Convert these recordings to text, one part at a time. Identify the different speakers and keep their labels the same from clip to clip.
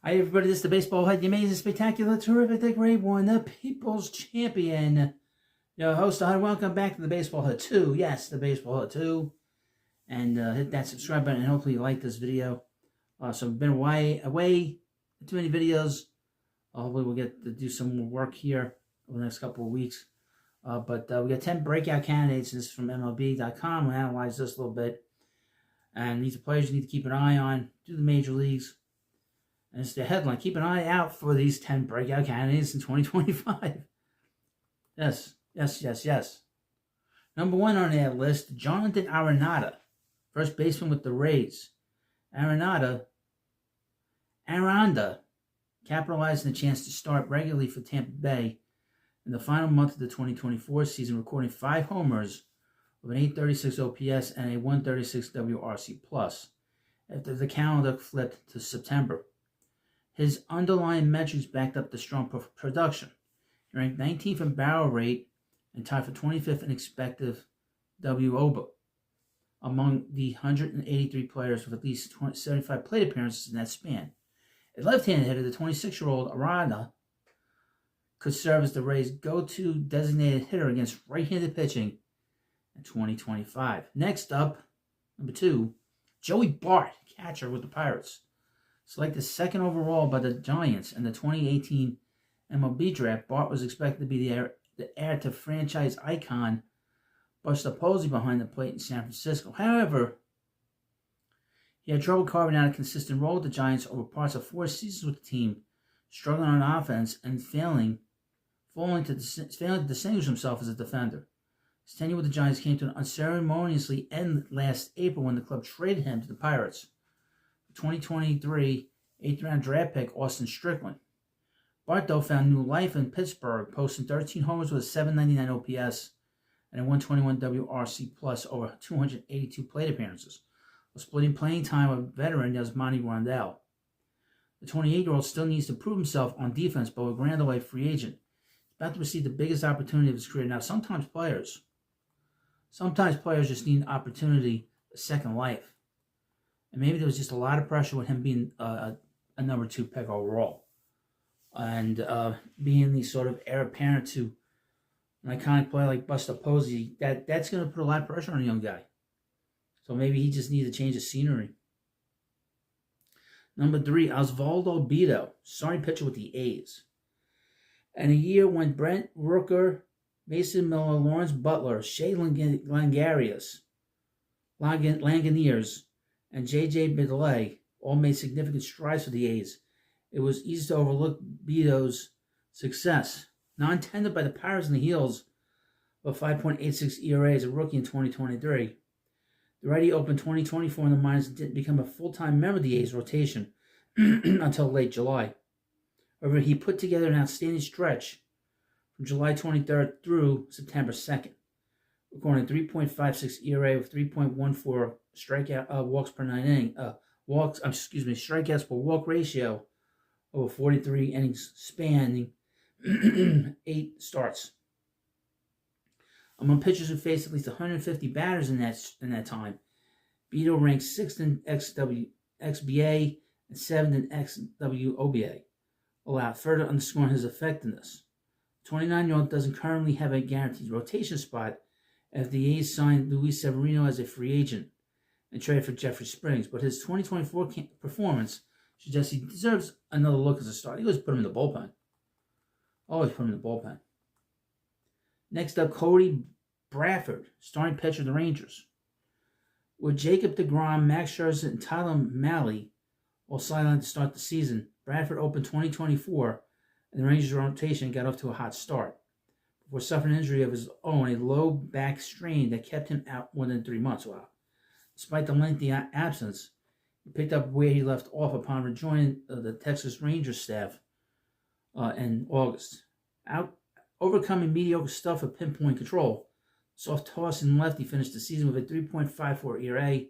Speaker 1: Hi everybody, this is the baseball head, the amazing, spectacular, terrific, the great one, the people's champion. Your host, welcome back to the baseball head 2. Yes, the baseball head 2. And hit that subscribe button and hopefully you like this video. So I've been away, too many videos. Hopefully we'll get to do some more work here over the next couple of weeks. But we got 10 breakout candidates. This is from MLB.com. We'll analyze this a little bit. And these are players you need to keep an eye on. Do the major leagues. And it's the headline. Keep an eye out for these 10 breakout candidates in 2025. Yes. Number 1 on that list, Jonathan Arenado, first baseman with the Rays. Aranda capitalized on the chance to start regularly for Tampa Bay in the final month of the 2024 season, recording 5 homers with an .836 OPS and a .136 WRC+, after the calendar flipped to September. His underlying metrics backed up the strong production. He ranked 19th in barrel rate and tied for 25th in expected WOBA among the 183 players with at least 75 plate appearances in that span. A left-handed hitter, the 26-year-old Aranda could serve as the Rays' go-to designated hitter against right-handed pitching in 2025. Next up, number 2, Joey Bart, catcher with the Pirates. Selected second overall by the Giants in the 2018 MLB draft, Bart was expected to be the heir to franchise icon Buster Posey behind the plate in San Francisco. However, he had trouble carving out a consistent role with the Giants over parts of 4 seasons with the team, struggling on offense and failing to distinguish himself as a defender. His tenure with the Giants came to an unceremoniously end last April when the club traded him to the Pirates. 2023 8th-round draft pick Austin Strickland. Bart, though, found new life in Pittsburgh, posting 13 homers with a .799 OPS and a .121 WRC+ over 282 plate appearances, while splitting playing time with veteran Yasmani Grandal. The 28-year-old still needs to prove himself on defense, but with Grandal a free agent, he's about to receive the biggest opportunity of his career. Now, sometimes players just need an opportunity, a second life. And maybe there was just a lot of pressure with him being a number 2 pick overall. And being the sort of heir apparent to an iconic player like Buster Posey, that's going to put a lot of pressure on a young guy. So maybe he just needs a change of scenery. Number 3, Osvaldo Bido, starting pitcher with the A's. And a year when Brent Rooker, Mason Miller, Lawrence Butler, Shea Langoniers, and J.J. Bidelay all made significant strides for the A's, it was easy to overlook Bido's success. Non-tendered by the Pirates on the heels of a 5.86 ERA as a rookie in 2023. The righty opened 2024 in the minors and didn't become a full-time member of the A's rotation until late July. However, he put together an outstanding stretch from July 23rd through September 2nd, recording 3.56 ERA with 3.14 walks per 9 inning. Strikeouts per walk ratio over 43 innings, spanning 8 starts. Among pitchers who faced at least 150 batters in that time, Bido ranked 6th in XBA and 7th in XWOBA, allowed further underscoring his effectiveness. The 29-year-old doesn't currently have a guaranteed rotation spot after the A's signed Luis Severino as a free agent and traded for Jeffrey Springs, but his 2024 performance suggests he deserves another look as a starter. He always put him in the bullpen. Next up, Cody Bradford, starting pitcher of the Rangers. With Jacob deGrom, Max Scherzer, and Tyler Mahle all sidelined to start the season, Bradford opened 2024 and the Rangers' rotation got off to a hot start before suffering an injury of his own, a low back strain that kept him out more than 3 months. Wow. Despite the lengthy absence, he picked up where he left off upon rejoining the Texas Rangers staff in August. Overcoming mediocre stuff with pinpoint control, soft toss and lefty finished the season with a 3.54 ERA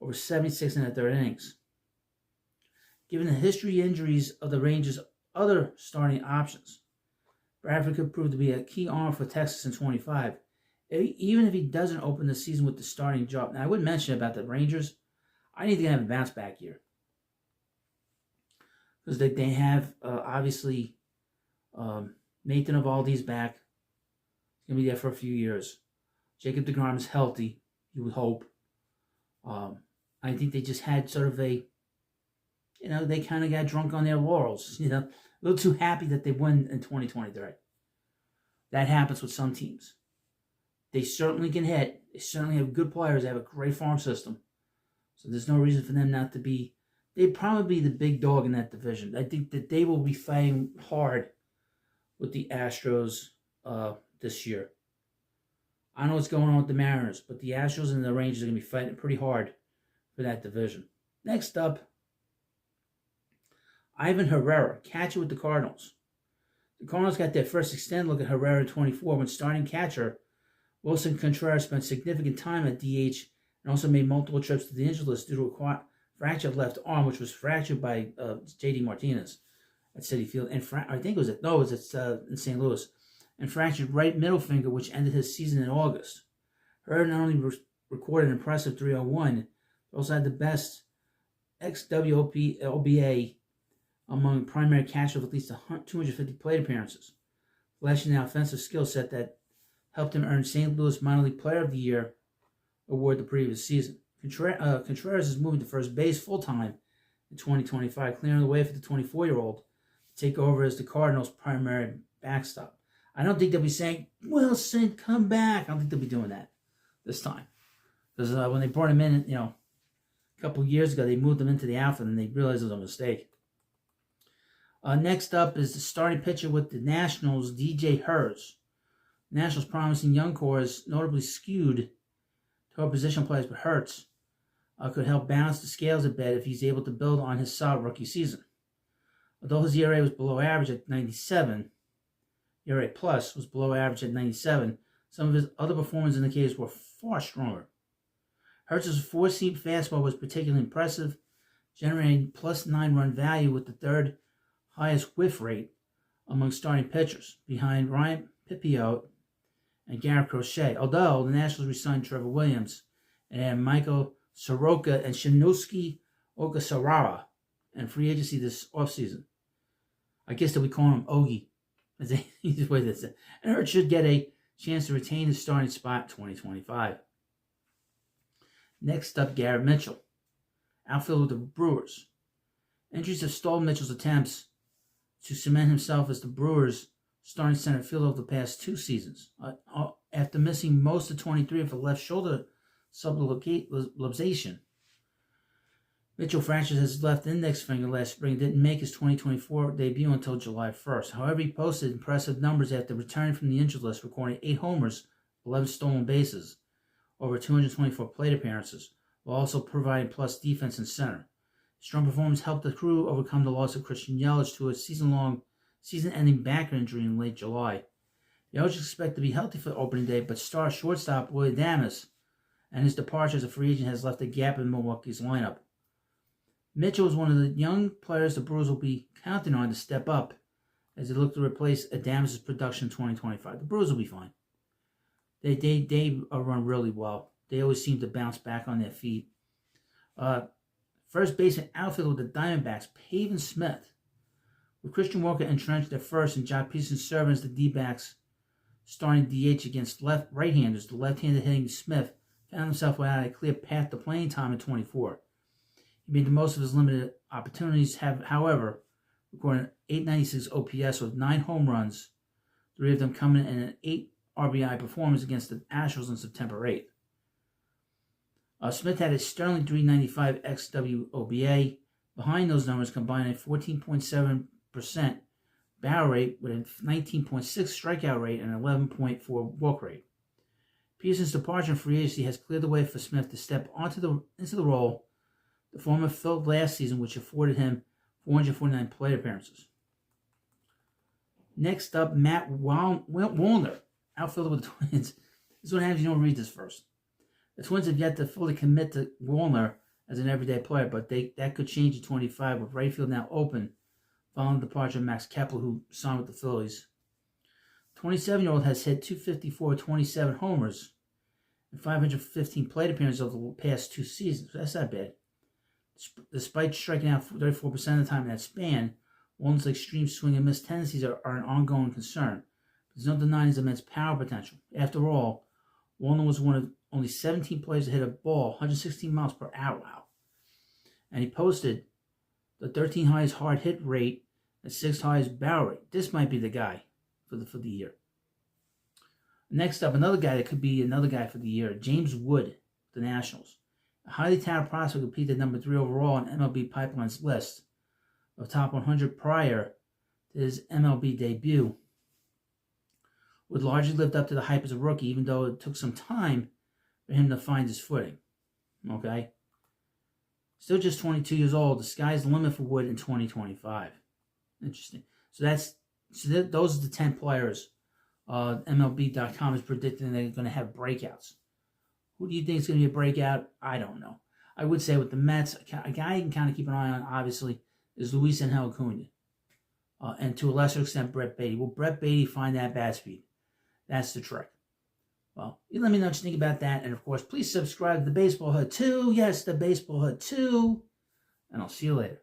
Speaker 1: over 76 in the 3rd innings. Given the history injuries of the Rangers' other starting options, Bradford could prove to be a key arm for Texas in 25, even if he doesn't open the season with the starting job. Now, I would mention about the Rangers, I need to have a bounce back year. because they have obviously Nathan Eovaldi's back. He's going to be there for a few years. Jacob deGrom is healthy, you would hope. I think they just had sort of a, they kind of got drunk on their laurels, a little too happy that they won in 2023. That happens with some teams. They certainly can hit. They certainly have good players. They have a great farm system. So there's no reason for them not to be. They'd probably be the big dog in that division. I think that they will be fighting hard with the Astros this year. I don't know what's going on with the Mariners, but the Astros and the Rangers are going to be fighting pretty hard for that division. Next up, Ivan Herrera, catcher with the Cardinals. The Cardinals got their first extended look at Herrera in 24 when starting catcher Wilson Contreras spent significant time at DH and also made multiple trips to the injured list due to a fractured left arm, which was fractured by J.D. Martinez at Citi Field. And I think it was in St. Louis. And fractured right middle finger, which ended his season in August. Herrera not only recorded an impressive 301, but also had the best XWOBA among primary catchers with at least 250 plate appearances, flashing the offensive skill set that helped him earn St. Louis Minor League Player of the Year award the previous season. Contreras is moving to first base full-time in 2025, clearing the way for the 24-year-old to take over as the Cardinals' primary backstop. I don't think they'll be saying, Wilson, come back. I don't think they'll be doing that this time. Because when they brought him in, a couple of years ago, they moved him into the outfield and they realized it was a mistake. Next up is the starting pitcher with the Nationals, DJ Hurts. The Nationals' promising young core is notably skewed toward position players, but Hurts could help balance the scales a bit if he's able to build on his solid rookie season. Although his ERA was below average at 97, ERA plus was below average at 97, some of his other performance indicators were far stronger. Hurts' four-seam fastball was particularly impressive, generating plus 9 run value with the third highest whiff rate among starting pitchers, behind Ryan Pipio and Garrett Crochet, although the Nationals re-signed Trevor Williams and Michael Soroka and Shinosuke Ogasawara in free agency this offseason. I guess that we call him Ogie. That's the easiest way to say it. And Hurts should get a chance to retain his starting spot in 2025. Next up, Garrett Mitchell, outfielder with the Brewers. Injuries have stalled Mitchell's attempts to cement himself as the Brewers' starting center fielder over the past 2 seasons. After missing most of 23 with a left shoulder subluxation, Mitchell fractured his left index finger last spring and didn't make his 2024 debut until July 1st. However, he posted impressive numbers after returning from the injured list, recording 8 homers, 11 stolen bases, over 224 plate appearances, while also providing plus defense in center. Strong performance helped the crew overcome the loss of Christian Yelich to a season-ending back injury in late July. Yelich is expected to be healthy for opening day, but star shortstop Willie Adames and his departure as a free agent has left a gap in Milwaukee's lineup. Mitchell is one of the young players the Brewers will be counting on to step up as they look to replace Adames' production in 2025. The Brewers will be fine. They run really well. They always seem to bounce back on their feet. First baseman outfielder with the Diamondbacks, Pavin Smith. With Christian Walker entrenched at first and Jock Peterson serving as the D-backs starting DH against right-handers, the left-handed hitting Smith found himself without a clear path to playing time in 24. He made the most of his limited opportunities, however, recording 896 OPS with 9 home runs, 3 of them coming in an 8 RBI performance against the Astros on September 8th. Smith had a sterling 395 XWOBA. Behind those numbers, combined a 14.7% barrel rate with a 19.6 strikeout rate and an 11.4 walk rate. Peterson's departure in free agency has cleared the way for Smith to step into the role the former filled last season, which afforded him 449 plate appearances. Next up, Matt Wallner, outfielder with the Twins. This is what happens, you don't read this first. The Twins have yet to fully commit to Wallner as an everyday player, but that could change in 25 with right field now open following the departure of Max Kepler, who signed with the Phillies. The 27-year-old has hit 254 with 27 homers and 515 plate appearances over the past 2 seasons. That's not bad. Despite striking out 34% of the time in that span, Walden's extreme swing and miss tendencies are an ongoing concern. There's no denying his immense power potential. After all, Walden was one of only 17 players to hit a ball 116 miles per hour. Wow. And he posted the 13th highest hard hit rate and 6th highest barrel rate. This might be the guy for the year. Next up, another guy that could be another guy for the year, James Wood, the Nationals. A highly talented prospect who peaked at number 3 overall on MLB Pipeline's list of top 100 prior to his MLB debut. Would largely lived up to the hype as a rookie, even though it took some time for him to find his footing. Okay? Still just 22 years old. The sky's the limit for Wood in 2025. Interesting. So those are the 10 players MLB.com is predicting they're going to have breakouts. Who do you think is going to be a breakout? I don't know. I would say with the Mets, a guy you can kind of keep an eye on, obviously, is Luis Angel Acuna. And to a lesser extent, Brett Beatty. Will Brett Beatty find that bat speed? That's the trick. Well, you let me know what you think about that. And, of course, please subscribe to the Baseball Hut 2. Yes, the Baseball Hut 2. And I'll see you later.